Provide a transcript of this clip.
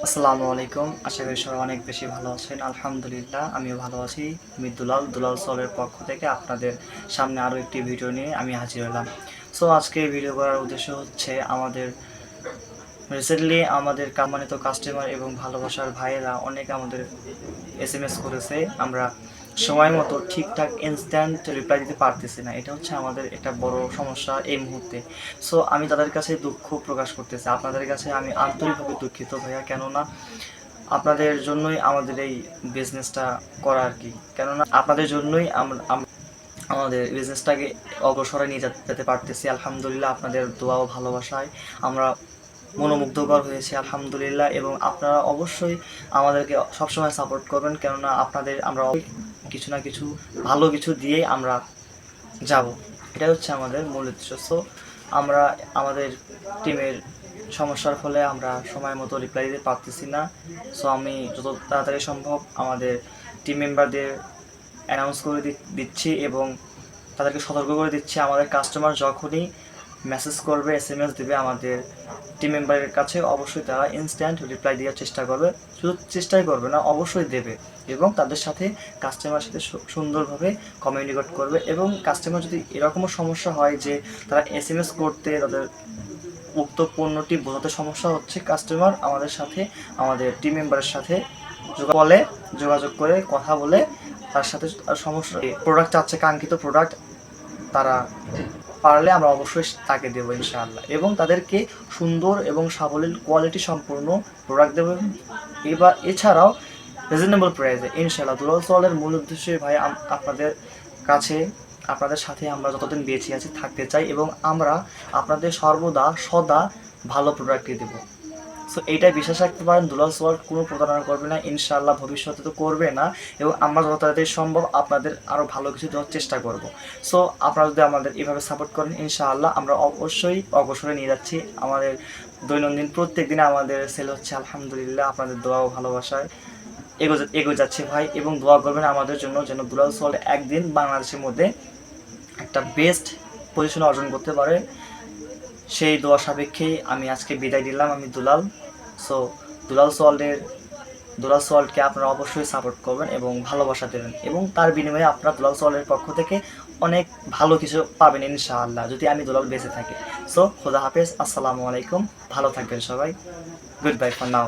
আসসালামু আলাইকুম। আশা করি সবাই অনেক বেশি ভালো আছেন। আলহামদুলিল্লাহ আমিও ভালো আছি। আমি দুলাল সলের পক্ষ থেকে আপনাদের সামনে আরও একটি ভিডিও নিয়ে আমি হাজির হলাম। সো আজকে ভিডিও করার উদ্দেশ্য হচ্ছে আমাদের রিসেন্টলি আমাদের সম্মানিত কাস্টমার এবং ভালোবাসার ভাইয়েরা অনেক আমাদের এসএমএস করেছে। আমরা সময় মতো ঠিকঠাক ইনস্ট্যান্ট রিপ্লাই দিতে পারতেছি না। এটা হচ্ছে আমাদের একটা বড় সমস্যা এই মুহূর্তে। সো আমি তাদের কাছে দুঃখ প্রকাশ করতেছি। আপনাদের কাছে আমি আন্তরিকভাবে দুঃখিত ভাইয়া, কেননা আপনাদের জন্যই আমাদের এই বিজনেসটা করা আর কি। কেননা আপনাদের জন্যই আমাদের বিজনেসটাকে অগ্রসরে নিয়ে যেতে পারতেছি। আলহামদুলিল্লাহ আপনাদের দোয়া ও ভালোবাসায় আমরা মনোমুগ্ধকর হয়েছে আলহামদুলিল্লাহ। এবং আপনারা অবশ্যই আমাদেরকে সবসময় সাপোর্ট করবেন, কেননা আপনাদের আমরা কিছু না কিছু ভালো কিছু দিয়েই আমরা যাব। এটা হচ্ছে আমাদের মূল উদ্দেশ্য। সো আমরা আমাদের টিমের সমস্যার ফলে আমরা সময় মতো রিপ্লাই দিতে পারতেছি না। সো আমি যত তাড়াতাড়ি সম্ভব আমাদের টিম মেম্বারদের অ্যানাউন্স করে দিচ্ছি এবং তাদেরকে সতর্ক করে দিচ্ছি, আমাদের কাস্টমার যখনই মেসেজ করবে, এসএমএস দেবে আমাদের টিম মেম্বারের কাছে, অবশ্যই তারা ইনস্ট্যান্ট রিপ্লাই দেওয়ার চেষ্টা করবে। শুধু চেষ্টাই করবে না, অবশ্যই দেবে। এবং তাদের সাথে কাস্টমারের সাথে সুন্দরভাবে কমিউনিকেট করবে। এবং কাস্টমার যদি এরকমও সমস্যা হয় যে তারা এসএমএস করতে তাদের উক্ত পণ্যটি বোঝাতে সমস্যা হচ্ছে, কাস্টমার আমাদের সাথে আমাদের টিম মেম্বারের সাথে যোগাযোগ করে কথা বলে তার সাথে সমস্যা প্রোডাক্ট চাচ্ছে, কাঙ্ক্ষিত প্রোডাক্ট তারা পারলে আমরা অবশ্যই তাকে দেবো ইনশাআল্লাহ। এবং তাদেরকে সুন্দর এবং সাবলীল কোয়ালিটি সম্পূর্ণ প্রোডাক্ট দেবো। এবার এছাড়াও রিজনেবল প্রাইসে ইনশাআল্লাহ। দুলাল সলের মূল উদ্দেশ্য ভাই আপনাদের কাছে, আপনাদের সাথে আমরা যতদিন বেঁচে আছি থাকতে চাই এবং আমরা আপনাদের সর্বদা সদা ভালো প্রোডাক্টই দেবো। সো এইটাই বিশ্বাস রাখতে পারেন, দুলাল সল কোনো প্রতারণা করবে না ইনশাআল্লাহ, ভবিষ্যতে তো করবে না। এবং আমরা যত তাড়াতাড়ি সম্ভব আপনাদের আরও ভালো কিছু দেওয়ার চেষ্টা করব। সো আপনারা যদি আমাদের এভাবে সাপোর্ট করেন ইনশাআল্লাহ আমরা অবশ্যই অগ্রসরে নিয়ে যাচ্ছি। আমাদের দৈনন্দিন প্রত্যেক দিনে আমাদের সেল হচ্ছে আলহামদুলিল্লাহ আপনাদের দোয়া ও ভালোবাসায় এগোয় যাচ্ছে ভাই। এবং দোয়া করবেন আমাদের জন্য যেন দুলাল সল একদিন বাংলাদেশের মধ্যে একটা বেস্ট পজিশন অর্জন করতে পারে। সেই দোয়া সাপেক্ষেই আমি আজকে বিদায় দিলাম। আমি দুলাল। সো দুলাল সল্টকে আপনারা অবশ্যই সাপোর্ট করবেন এবং ভালোবাসা দেবেন, এবং তার বিনিময়ে আপনারা দুলাল সল্টের পক্ষ থেকে অনেক ভালো কিছু পাবেন ইনশাআল্লাহ, যদি আমি দুলাল বেঁচে থাকি। সো খোদা হাফেজ, আসসালামু আলাইকুম, ভালো থাকবেন সবাই, গুড বাই ফর নাও।